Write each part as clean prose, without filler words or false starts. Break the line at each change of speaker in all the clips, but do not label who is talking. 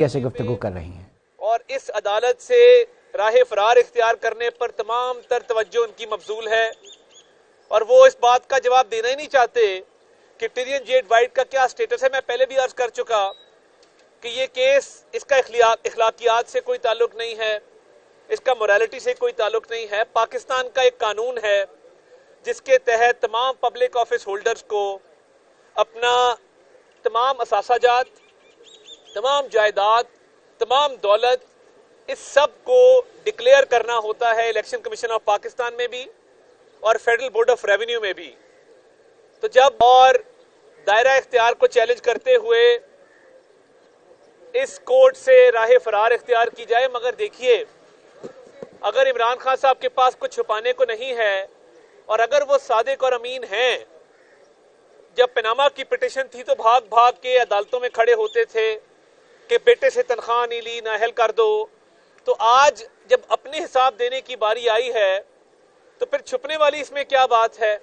कैसे गुफ्तगू कर रही हैं
और इस अदालत से राह फरार इख्तियार करने पर तमाम तर तवज्जो उनकी मबजूल है और वो इस बात का जवाब देना ही नहीं चाहते कि टिरियन जेड वाइट का क्या स्टेटस है। मैं पहले भी अर्ज कर चुका कि ये केस इसका इखलाकियात से कोई ताल्लुक नहीं है, इसका मोरालिटी से कोई ताल्लुक नहीं है। पाकिस्तान का एक कानून है जिसके तहत तमाम पब्लिक ऑफिस होल्डर्स को अपना तमाम असासाजात, तमाम जायदाद, तमाम दौलत, इस सब को डिक्लेयर करना होता है इलेक्शन कमीशन ऑफ पाकिस्तान में भी और फेडरल बोर्ड ऑफ रेवेन्यू में भी। तो जब और दायरा इख्तियार को चैलेंज करते हुए इस कोर्ट से राह फरार इख्तियार की जाए, मगर देखिए अगर इमरान खान साहब के पास कुछ छुपाने को नहीं है और अगर वो सादिक और अमीन हैं, जब पनामा की पिटीशन थी तो भाग भाग के अदालतों में खड़े होते थे कि बेटे से तनख्वाह नहीं ली, नाअहल कर दो। तो आज जब अपने हिसाब देने की बारी आई है तो फिर छुपने वाली इसमें क्या बात है।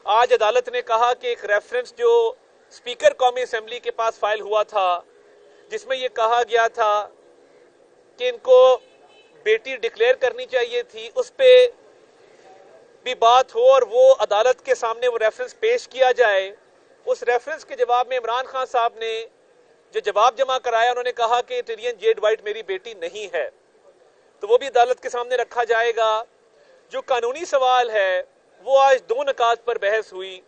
आज अदालत ने कहा कि एक रेफरेंस जो स्पीकर कौमी असेंबली के पास फाइल हुआ था जिसमें यह कहा गया था कि इनको बेटी डिक्लेयर करनी चाहिए थी, उस पे भी बात हो और वो अदालत के सामने वो रेफरेंस पेश किया जाए। उस रेफरेंस के जवाब में इमरान खान साहब ने जो जवाब जमा कराया, उन्होंने कहा कि टिरियन जेड वाइट मेरी बेटी नहीं है, तो वो भी अदालत के सामने रखा जाएगा। जो कानूनी सवाल है वो आज दो निकात पर बहस हुई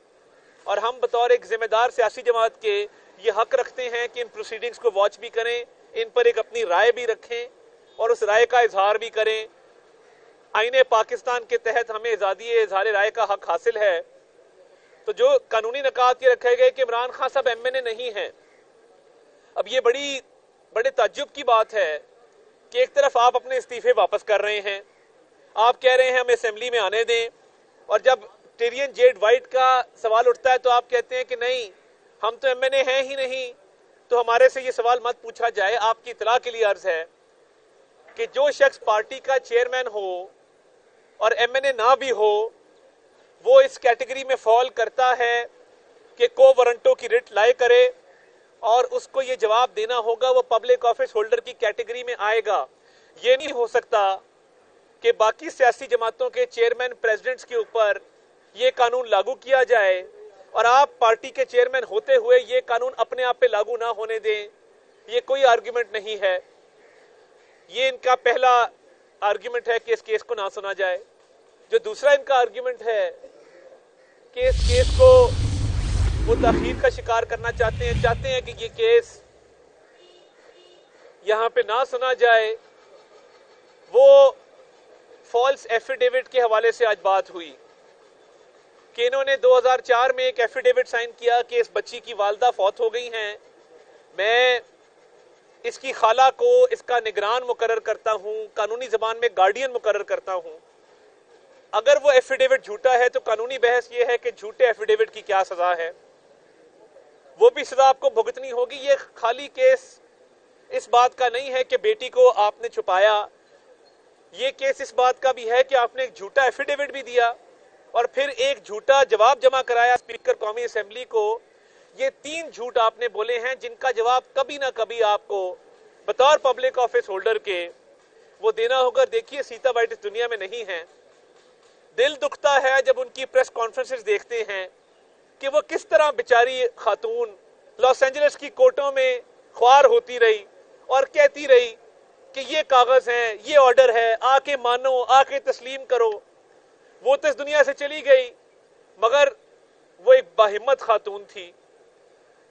और हम बतौर एक जिम्मेदार सियासी जमात के ये हक रखते हैं कि इन प्रोसीडिंग्स को वॉच भी करें, इन पर एक अपनी राय भी रखें और उस राय का इजहार भी करें। आईने पाकिस्तान के तहत हमें आज़ादी इजहार राय का हक हासिल है। तो जो कानूनी निकात ये रखे गए कि इमरान खान साहब MNA नहीं हैं। अब ये बड़े ताज्जुब की बात है कि एक तरफ आप अपने इस्तीफे वापस कर रहे हैं, आप कह रहे हैं हमें असेंबली में आने दें, और जब टिरियन जेड वाइट का सवाल उठता है तो आप कहते हैं कि नहीं हम तो MNA हैं ही नहीं, तो हमारे से ये सवाल मत पूछा जाए। आपकी इतला के लिए अर्ज है कि जो शख्स पार्टी का चेयरमैन हो और MNA ना भी हो, वो इस कैटेगरी में फॉल करता है कि को वारंटों की रिट लाए करे और उसको ये जवाब देना होगा, वो पब्लिक ऑफिस होल्डर की कैटेगरी में आएगा। ये नहीं हो सकता कि बाकी सियासी जमातों के चेयरमैन प्रेसिडेंट्स के ऊपर ये कानून लागू किया जाए और आप पार्टी के चेयरमैन होते हुए ये कानून अपने आप पे लागू ना होने दें। ये कोई आर्गुमेंट नहीं है। ये इनका पहला आर्गुमेंट है कि इस केस को ना सुना जाए। जो दूसरा इनका आर्गुमेंट है कि इस केस को वो ताखीर का शिकार करना चाहते हैं कि ये केस यहां पे ना सुना जाए। वो फॉल्स एफिडेविट के हवाले से आज बात हुई कि इन्होंने 2004 में एक एफिडेविट साइन किया कि इस बच्ची की वालदा फौत हो गई हैं, मैं इसकी खाला को इसका निगरान मुकर्रर करता हूं, कानूनी जबान में गार्डियन मुकर्रर करता हूं। अगर वो एफिडेविट झूठा है तो कानूनी बहस ये है कि झूठे एफिडेविट की क्या सजा है, वो भी सजा आपको भुगतनी होगी। ये खाली केस इस बात का नहीं है कि बेटी को आपने छुपाया, ये केस इस बात का भी है कि आपने एक झूठा एफिडेविट भी दिया और फिर एक झूठा जवाब जमा कराया स्पीकर कौमी असेंबली को। ये 3 झूठ आपने बोले हैं जिनका जवाब कभी ना कभी आपको बतौर पब्लिक ऑफिस होल्डर के वो देना होगा। देखिए सीता वाइट इस दुनिया में नहीं है। दिल दुखता है जब उनकी प्रेस कॉन्फ्रेंसेस देखते हैं कि वो किस तरह बेचारी खातून लॉस एंजलिस की कोर्टों में ख्वार होती रही और कहती रही कि ये कागज हैं, ये ऑर्डर है, आके मानो, आके तस्लीम करो। वो तो इस दुनिया से चली गई, मगर वो एक बाहिम्मत खातून थी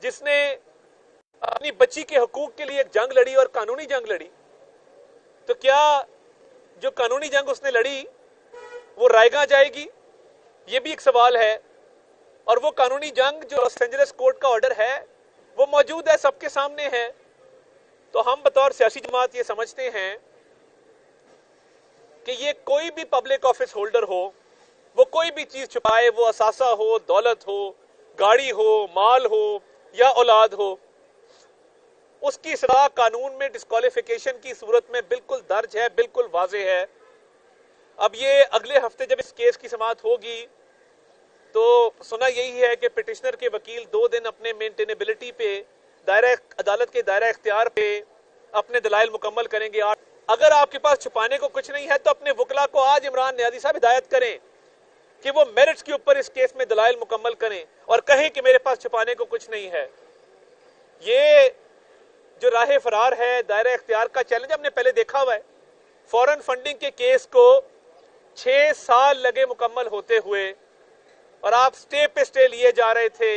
जिसने अपनी बच्ची के हकूक के लिए एक जंग लड़ी और कानूनी जंग लड़ी। तो क्या जो कानूनी जंग उसने लड़ी वो रायगा जाएगी? ये भी एक सवाल है। और वो कानूनी जंग जो लॉस एंजलिस कोर्ट का ऑर्डर है वो मौजूद है, सबके सामने है। तो हम बतौर सियासी जमात ये समझते हैं कि ये कोई भी पब्लिक ऑफिस होल्डर हो, वो कोई भी चीज छुपाए, वो असासा हो, दौलत हो, गाड़ी हो, माल हो या औलाद हो, उसकी सजा कानून में डिस्क्वालिफिकेशन की सूरत में बिल्कुल दर्ज है, बिल्कुल वाज़ेह है। अब ये अगले हफ्ते जब इस केस की समाअत होगी तो सुना यही है कि पिटिशनर के वकील 2 दिन अपने मेंटेनेबिलिटी पे दायरा अदालत के दायरा इख्तियार पे اپنے دلائل مکمل کریں گے. اگر آپ کے پاس چھپانے کو کچھ نہیں ہے تو اپنے وکلا کو آج عمران نیازی صاحب ہدایت کریں کہ وہ میرٹس کے اوپر اس کیس میں دلائل مکمل کریں اور کہیں کہ میرے پاس چھپانے کو کچھ نہیں ہے. یہ جو راہ فرار ہے, دائرہ اختیار کا چیلنج ہم نے پہلے دیکھا ہوا ہے. فورن فنڈنگ کے کیس کو 6 سال لگے مکمل ہوتے ہوئے اور آپ سٹے پہ سٹے لیے جا رہے تھے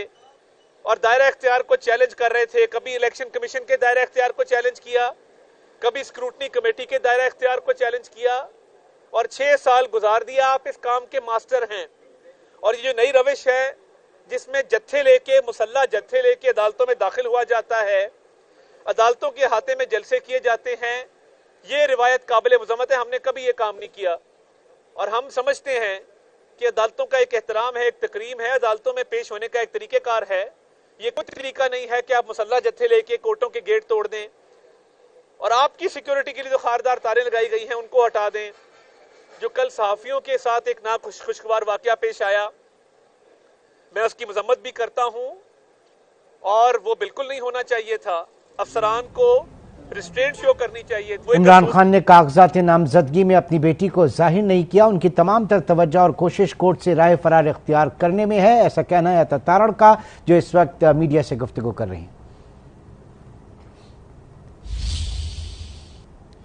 اور دائرہ اختیار کو چیلنج کر رہے تھے. کبھی الیکشن کمیشن کے دائرہ اختیار کو چیلنج کیا, کبھی اسکروٹنی کمیٹی کے دائرہ اختیار کو چیلنج کیا اور 6 سال گزار دیا. آپ اس کام کے ماسٹر ہیں. اور یہ جو نئی روش ہے جس میں جتھے لے کے, مسلح جتھے لے کے عدالتوں میں داخل ہوا جاتا ہے, عدالتوں کے احاطے میں جلسے کیے جاتے ہیں, یہ روایت قابل مذمت ہے. ہم نے کبھی یہ کام نہیں کیا اور ہم سمجھتے ہیں کہ عدالتوں کا ایک احترام ہے, ایک تکریم ہے, عدالتوں میں پیش ہونے کا ایک طریقہ کار ہے. یہ کوئی طریقہ نہیں ہے کہ آپ مسلح جتھے لے کے کورٹوں کے گیٹ توڑ دیں اور آپ کی سیکیورٹی کے لیے جو خاردار تاریں لگائی گئی ہیں ان کو ہٹا دیں. جو کل صحافیوں کے ساتھ ایک خوشگوار واقعہ پیش آیا, میں اس کی مذمت بھی کرتا ہوں اور وہ بالکل نہیں ہونا چاہیے تھا. افسران کو ریسٹرینٹ شو کرنی چاہیے.
عمران خان نے کاغذات نامزدگی میں اپنی بیٹی کو ظاہر نہیں کیا. ان کی تمام تر توجہ اور کوشش کورٹ سے رائے فرار اختیار کرنے میں ہے, ایسا کہنا ہے عطا تارڑ کا, جو اس وقت میڈیا سے گفتگو کر رہے ہیں.